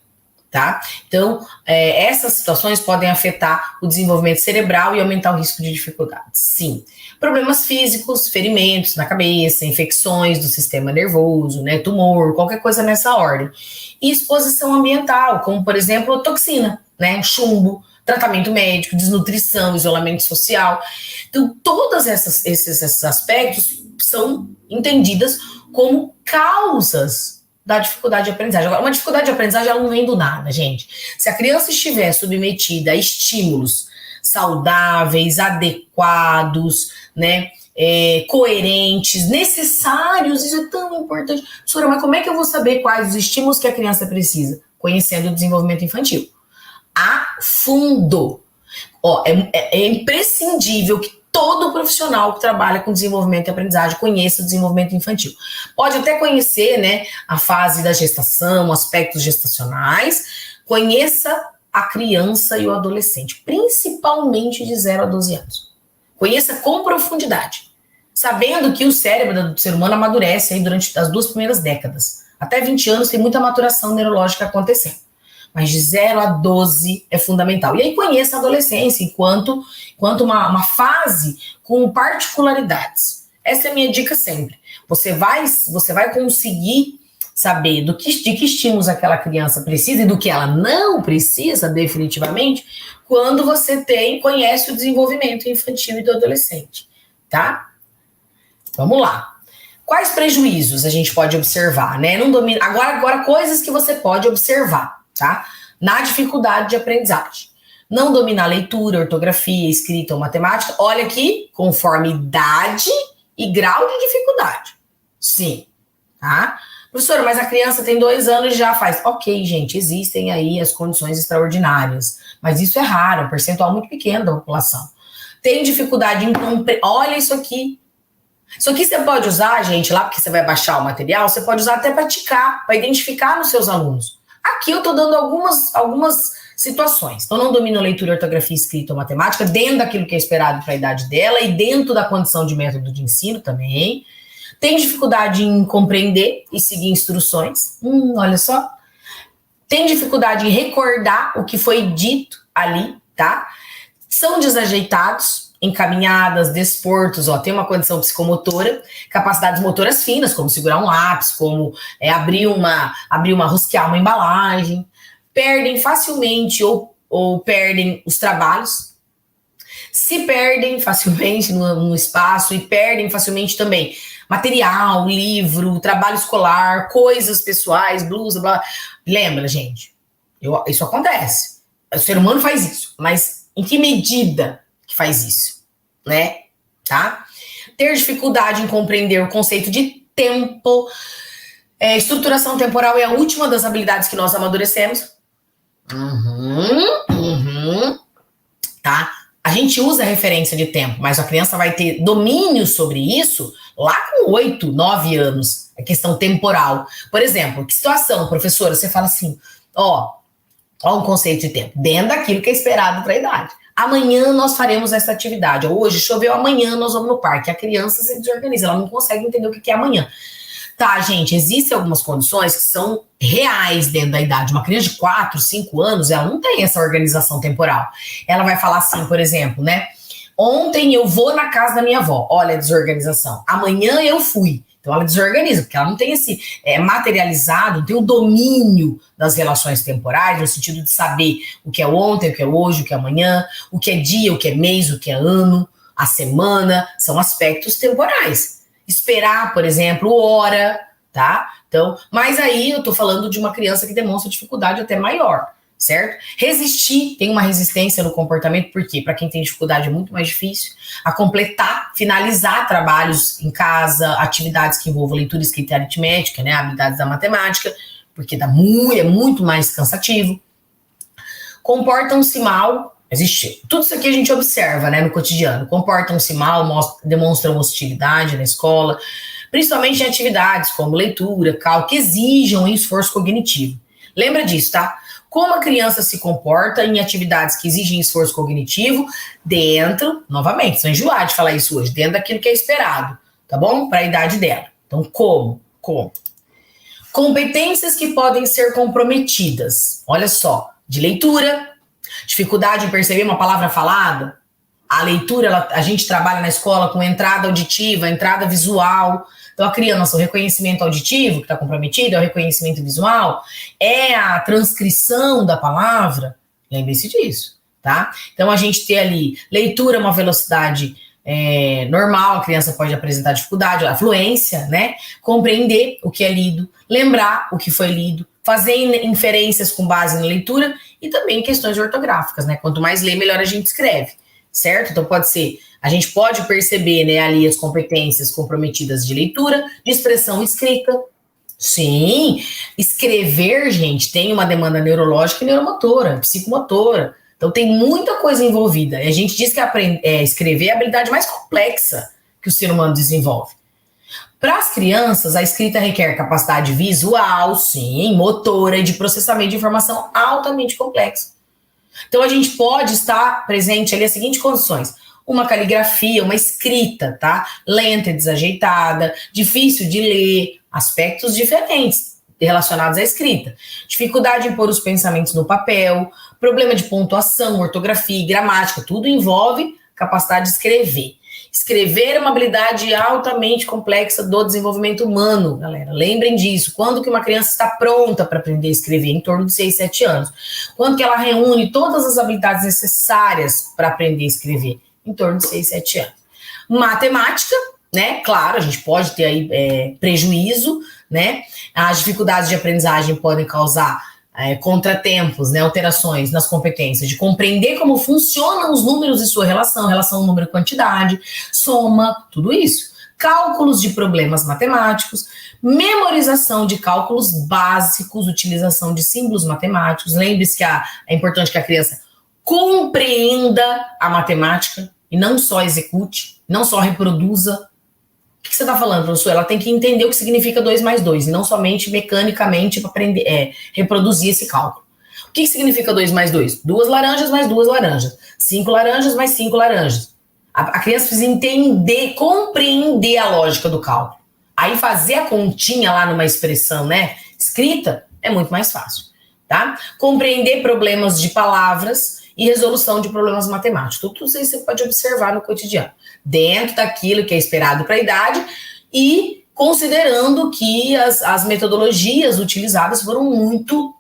Tá? Então, essas situações podem afetar o desenvolvimento cerebral e aumentar o risco de dificuldades. Sim. Problemas físicos, ferimentos na cabeça, infecções do sistema nervoso, né, tumor, qualquer coisa nessa ordem. E exposição ambiental, como, por exemplo, toxina, né, chumbo, tratamento médico, desnutrição, isolamento social. Então, todos esses aspectos são entendidas como causas da dificuldade de aprendizagem. Agora, uma dificuldade de aprendizagem, ela não vem do nada, gente. Se a criança estiver submetida a estímulos saudáveis, adequados, né, coerentes, necessários, isso é tão importante. Professora, mas como é que eu vou saber quais os estímulos que a criança precisa? Conhecendo o desenvolvimento infantil. A fundo. É imprescindível que todo profissional que trabalha com desenvolvimento e aprendizagem conheça o desenvolvimento infantil. Pode até conhecer, né, a fase da gestação, aspectos gestacionais, conheça a criança e o adolescente, principalmente de 0 a 12 anos. Conheça com profundidade, sabendo que o cérebro do ser humano amadurece aí durante as 2 primeiras décadas. Até 20 anos tem muita maturação neurológica acontecendo. Mas de 0 a 12 é fundamental. E aí conheça a adolescência enquanto uma fase com particularidades. Essa é a minha dica sempre. Você vai conseguir saber de que estímulos aquela criança precisa e do que ela não precisa definitivamente quando você conhece o desenvolvimento infantil e do adolescente, tá? Vamos lá. Quais prejuízos a gente pode observar, né? Não domina. Agora coisas que você pode observar, tá? Na dificuldade de aprendizagem. Não domina a leitura, ortografia, escrita ou matemática. Olha aqui, conforme idade e grau de dificuldade. Sim, tá? Professora, mas a criança tem 2 anos e já faz. Ok, gente, existem aí as condições extraordinárias, mas isso é raro, um percentual muito pequeno da população. Tem dificuldade em compreender. Olha isso aqui. Isso aqui você pode usar, gente, lá porque você vai baixar o material, você pode usar até para ticar, para identificar nos seus alunos. Aqui eu estou dando algumas situações. Então, não domina leitura, ortografia, escrita ou matemática, dentro daquilo que é esperado para a idade dela e dentro da condição de método de ensino também. Tem dificuldade em compreender e seguir instruções. Olha só. Tem dificuldade em recordar o que foi dito ali, tá? São desajeitados em caminhadas, desportos, tem uma condição psicomotora, capacidades motoras finas, como segurar um lápis, como rosquear uma embalagem. Perdem facilmente ou perdem os trabalhos. Se perdem facilmente no espaço e perdem facilmente também material, livro, trabalho escolar, coisas pessoais, blusa, blá. Lembra, gente? Isso acontece. O ser humano faz isso, mas em que medida que faz isso, né? Tá? Ter dificuldade em compreender o conceito de tempo. Estruturação temporal é a última das habilidades que nós amadurecemos. Tá? A gente usa referência de tempo, mas a criança vai ter domínio sobre isso lá com 8, 9 anos, a questão temporal. Por exemplo, que situação, professora, você fala assim, ó um conceito de tempo, dentro daquilo que é esperado para a idade. Amanhã nós faremos essa atividade, hoje choveu, amanhã nós vamos no parque. A criança se desorganiza, ela não consegue entender o que é amanhã. Tá, gente, existem algumas condições que são reais dentro da idade. Uma criança de 4, 5 anos, ela não tem essa organização temporal. Ela vai falar assim, por exemplo, né? Ontem eu vou na casa da minha avó. Olha a desorganização. Amanhã eu fui. Então ela desorganiza, porque ela não tem esse materializado, não tem o domínio das relações temporais, no sentido de saber o que é ontem, o que é hoje, o que é amanhã, o que é dia, o que é mês, o que é ano, a semana, são aspectos temporais. Esperar, por exemplo, hora, tá? Então, mas aí eu tô falando de uma criança que demonstra dificuldade até maior, certo? Resistir, tem uma resistência no comportamento, por quê? Para quem tem dificuldade é muito mais difícil. A completar, finalizar trabalhos em casa, atividades que envolvam leitura, escrita e aritmética, né? Habilidades da matemática, porque é muito mais cansativo. Comportam-se mal. Existe, tudo isso aqui a gente observa, né, no cotidiano. Comportam-se mal, demonstram hostilidade na escola, principalmente em atividades como leitura, cálculo, que exijam um esforço cognitivo. Lembra disso, tá? Como a criança se comporta em atividades que exigem esforço cognitivo dentro, novamente, estou enjoada de falar isso hoje, dentro daquilo que é esperado, tá bom? Para a idade dela. Então, como? Competências que podem ser comprometidas. Olha só, de leitura, dificuldade em perceber uma palavra falada. A leitura, a gente trabalha na escola com entrada auditiva, entrada visual. Então, a criança, o reconhecimento auditivo, que está comprometido, é o reconhecimento visual, é a transcrição da palavra. Lembre-se disso. tá? Então, a gente ter ali leitura, uma velocidade normal, a criança pode apresentar dificuldade, a fluência, né? Compreender o que é lido, lembrar o que foi lido, fazer inferências com base na leitura e também questões ortográficas, né? Quanto mais lê, melhor a gente escreve, certo? Então pode ser, a gente pode perceber, né, ali as competências comprometidas de leitura, de expressão escrita. Sim, escrever, gente, tem uma demanda neurológica e neuromotora, psicomotora. Então tem muita coisa envolvida. E a gente diz que escrever é a habilidade mais complexa que o ser humano desenvolve. Para as crianças, a escrita requer capacidade visual, sim, motora e de processamento de informação altamente complexa. Então a gente pode estar presente ali as seguintes condições: uma caligrafia, uma escrita, tá? Lenta e desajeitada, difícil de ler, aspectos diferentes relacionados à escrita. Dificuldade em pôr os pensamentos no papel, problema de pontuação, ortografia e gramática, tudo envolve capacidade de escrever. Escrever é uma habilidade altamente complexa do desenvolvimento humano, galera. Lembrem disso. Quando que uma criança está pronta para aprender a escrever? Em torno de 6, 7 anos. Quando que ela reúne todas as habilidades necessárias para aprender a escrever? Em torno de 6, 7 anos. Matemática, né? Claro, a gente pode ter aí prejuízo, né? As dificuldades de aprendizagem podem causar contratempos, né, alterações nas competências de compreender como funcionam os números e sua relação número-quantidade, soma, tudo isso. Cálculos de problemas matemáticos, memorização de cálculos básicos, utilização de símbolos matemáticos. Lembre-se que é importante que a criança compreenda a matemática e não só execute, não só reproduza. O que você está falando, professor? Ela tem que entender o que significa 2 mais 2, e não somente mecanicamente para aprender, reproduzir esse cálculo. O que significa 2 mais 2? 2 laranjas mais 2 laranjas. 5 laranjas mais 5 laranjas. A criança precisa entender, compreender a lógica do cálculo. Aí fazer a continha lá numa expressão, né, escrita é muito mais fácil, tá? Compreender problemas de palavras e resolução de problemas matemáticos. Tudo isso você pode observar no cotidiano, dentro daquilo que é esperado para a idade e considerando que as metodologias utilizadas foram muito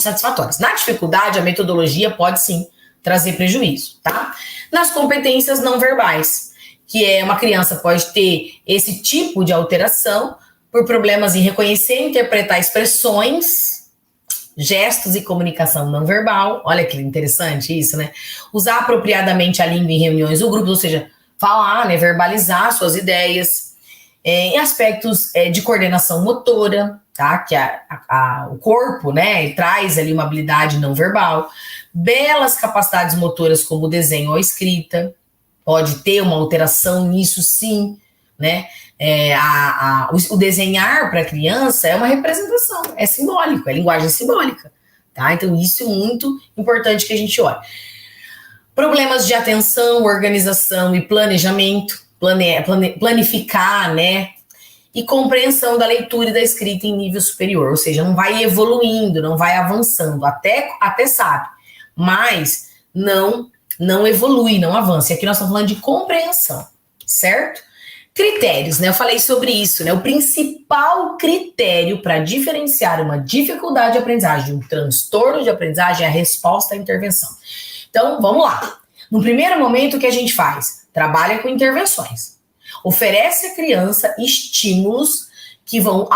satisfatórias. Na dificuldade, a metodologia pode sim trazer prejuízo, tá? Nas competências não verbais, que uma criança pode ter esse tipo de alteração por problemas em reconhecer e interpretar expressões, gestos e comunicação não verbal. Olha que interessante isso, né? Usar apropriadamente a língua em reuniões ou grupos, ou seja, falar, né, verbalizar suas ideias, em aspectos de coordenação motora, tá? Que o corpo, né, traz ali uma habilidade não verbal, belas capacidades motoras como desenho ou escrita, pode ter uma alteração nisso sim, né? O desenhar para a criança é uma representação, é simbólico, é linguagem simbólica, tá? Então isso é muito importante que a gente olhe. Problemas de atenção, organização e planejamento, planificar, né? E compreensão da leitura e da escrita em nível superior, ou seja, não vai evoluindo, não vai avançando, até sabe, mas não evolui, não avança. E aqui nós estamos falando de compreensão, certo? Critérios, né? Eu falei sobre isso, né? O principal critério para diferenciar uma dificuldade de aprendizagem de um transtorno de aprendizagem é a resposta à intervenção. Então, vamos lá. No primeiro momento, o que a gente faz? Trabalha com intervenções. Oferece à criança estímulos que vão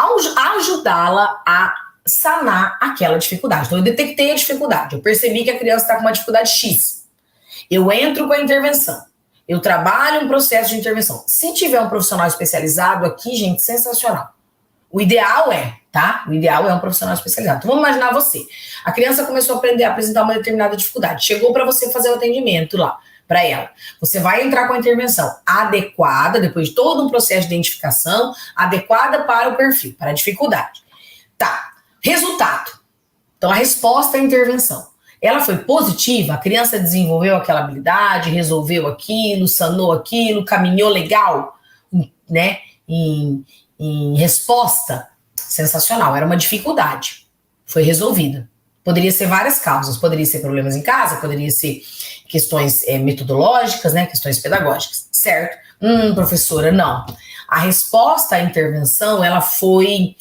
ajudá-la a sanar aquela dificuldade. Então, eu detectei a dificuldade. Eu percebi que a criança está com uma dificuldade X. Eu entro com a intervenção. Eu trabalho um processo de intervenção. Se tiver um profissional especializado aqui, gente, sensacional. O ideal tá? O ideal é um profissional especializado. Então, vamos imaginar você. A criança começou a apresentar uma determinada dificuldade. Chegou para você fazer o atendimento lá, para ela. Você vai entrar com a intervenção adequada, depois de todo um processo de identificação, adequada para o perfil, para a dificuldade. Tá. Resultado. Então, a resposta à intervenção. Ela foi positiva, a criança desenvolveu aquela habilidade, resolveu aquilo, sanou aquilo, caminhou legal, né? Em resposta, sensacional, era uma dificuldade, foi resolvida. Poderia ser várias causas, poderia ser problemas em casa, poderia ser questões metodológicas, né? Questões pedagógicas, certo? Professora, não. A resposta à intervenção, ela foi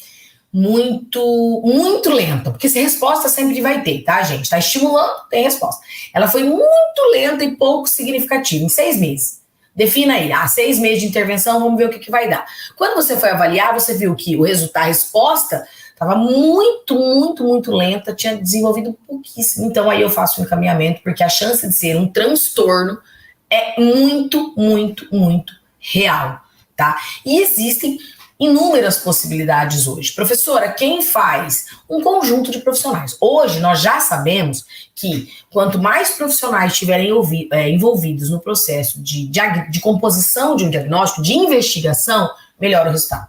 muito lenta, porque essa resposta sempre vai ter, tá, gente? Tá estimulando, tem resposta. Ela foi muito lenta e pouco significativa, em 6 meses. Defina aí, 6 meses de intervenção, vamos ver o que vai dar. Quando você foi avaliar, você viu que o resultado, a resposta, estava muito lenta, tinha desenvolvido pouquíssimo. Então aí eu faço um encaminhamento, porque a chance de ser um transtorno é muito real, tá? E existem inúmeras possibilidades hoje. Professora, quem faz? Um conjunto de profissionais. Hoje nós já sabemos que quanto mais profissionais estiverem envolvidos no processo de composição de um diagnóstico, de investigação, melhora o resultado.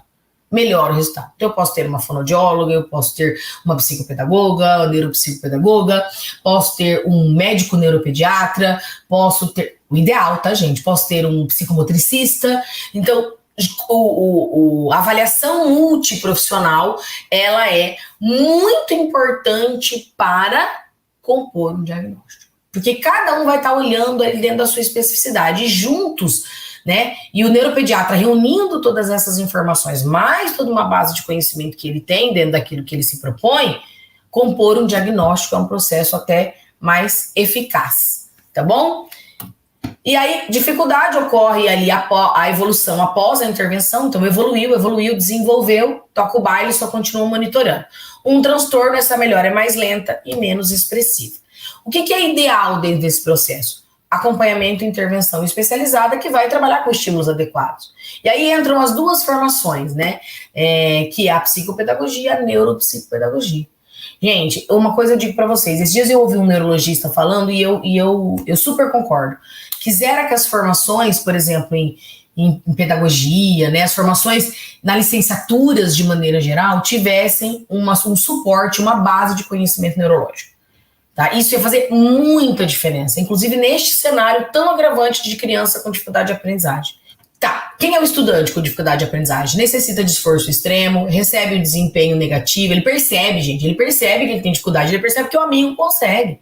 Melhora o resultado. Então eu posso ter uma fonoaudióloga, eu posso ter uma psicopedagoga, neuropsicopedagoga, posso ter um médico neuropediatra, posso ter, o ideal, tá, gente? Posso ter um psicomotricista. Então, a avaliação multiprofissional, ela é muito importante para compor um diagnóstico. Porque cada um vai estar olhando ali dentro da sua especificidade, e juntos, né? E o neuropediatra reunindo todas essas informações, mais toda uma base de conhecimento que ele tem dentro daquilo que ele se propõe, compor um diagnóstico é um processo até mais eficaz, tá bom? E aí, dificuldade ocorre ali a evolução após a intervenção, então evoluiu, desenvolveu, toca o baile, só continua monitorando. Um transtorno, essa melhora é mais lenta e menos expressiva. O que é ideal dentro desse processo? Acompanhamento e intervenção especializada que vai trabalhar com estímulos adequados. E aí entram as duas formações, né? Que é a psicopedagogia e a neuropsicopedagogia. Gente, uma coisa eu digo para vocês, esses dias eu ouvi um neurologista falando e eu super concordo. Quisera que as formações, por exemplo, em pedagogia, né, as formações na licenciaturas de maneira geral, tivessem um suporte, uma base de conhecimento neurológico. Tá? Isso ia fazer muita diferença, inclusive neste cenário tão agravante de criança com dificuldade de aprendizagem. Tá, quem é o estudante com dificuldade de aprendizagem? Necessita de esforço extremo, recebe um desempenho negativo, ele percebe, gente, ele percebe que ele tem dificuldade, ele percebe que o amigo consegue,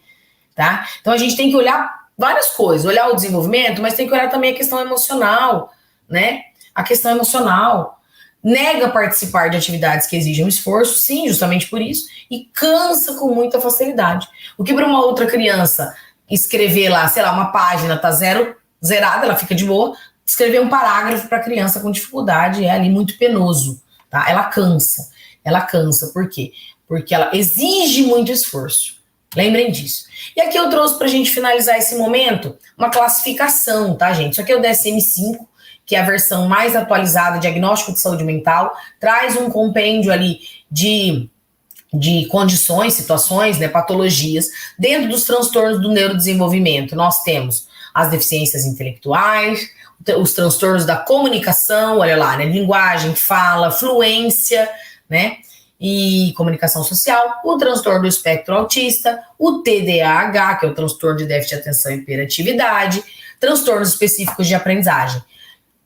tá? Então a gente tem que olhar várias coisas, olhar o desenvolvimento, mas tem que olhar também a questão emocional, né? A questão emocional. Nega participar de atividades que exigem esforço, sim, justamente por isso, e cansa com muita facilidade. O que para uma outra criança escrever lá, sei lá, uma página tá zerada, ela fica de boa, escrever um parágrafo para criança com dificuldade é ali muito penoso, tá? Ela cansa, por quê? Porque ela exige muito esforço, lembrem disso. E aqui eu trouxe pra gente finalizar esse momento uma classificação, tá, gente? Isso aqui é o DSM-5, que é a versão mais atualizada, diagnóstico de saúde mental, traz um compêndio ali de condições, situações, né, patologias. Dentro dos transtornos do neurodesenvolvimento, nós temos as deficiências intelectuais, os transtornos da comunicação, olha lá, né, linguagem, fala, fluência, né, e comunicação social, o transtorno do espectro autista, o TDAH, que é o transtorno de déficit de atenção e hiperatividade, transtornos específicos de aprendizagem,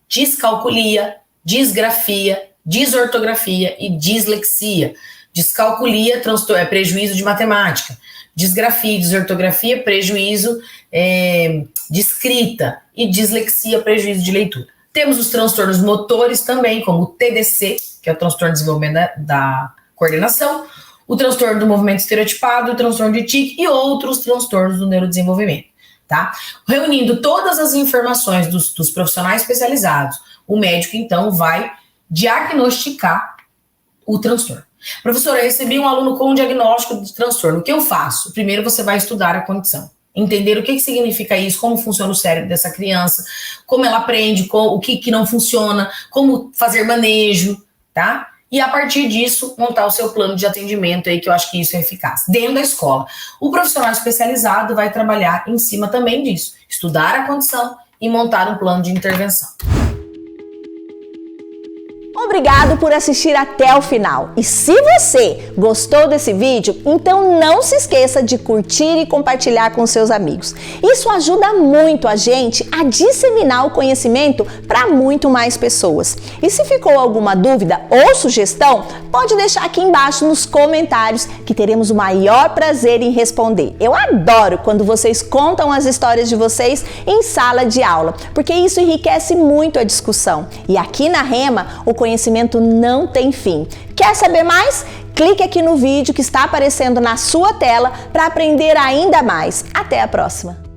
descalculia, disgrafia, desortografia e dislexia. Descalculia é prejuízo de matemática, disgrafia e desortografia, prejuízo de escrita, e dislexia, prejuízo de leitura. Temos os transtornos motores também, como o TDC, que é o transtorno de desenvolvimento da coordenação, o transtorno do movimento estereotipado, o transtorno de tique e outros transtornos do neurodesenvolvimento, tá? Reunindo todas as informações dos profissionais especializados, o médico, então, vai diagnosticar o transtorno. Professora, eu recebi um aluno com um diagnóstico de transtorno. O que eu faço? Primeiro você vai estudar a condição. Entender o que significa isso, como funciona o cérebro dessa criança, como ela aprende, o que não funciona, como fazer manejo, tá? E a partir disso, montar o seu plano de atendimento aí, que eu acho que isso é eficaz. Dentro da escola. O profissional especializado vai trabalhar em cima também disso. Estudar a condição e montar um plano de intervenção. Obrigado por assistir até o final. E se você gostou desse vídeo, então não se esqueça de curtir e compartilhar com seus amigos. Isso ajuda muito a gente a disseminar o conhecimento para muito mais pessoas. E se ficou alguma dúvida ou sugestão, pode deixar aqui embaixo nos comentários que teremos o maior prazer em responder. Eu adoro quando vocês contam as histórias de vocês em sala de aula, porque isso enriquece muito a discussão. E aqui na Rema, o conhecimento conhecimento não tem fim. Quer saber mais? Clique aqui no vídeo que está aparecendo na sua tela para aprender ainda mais. Até a próxima!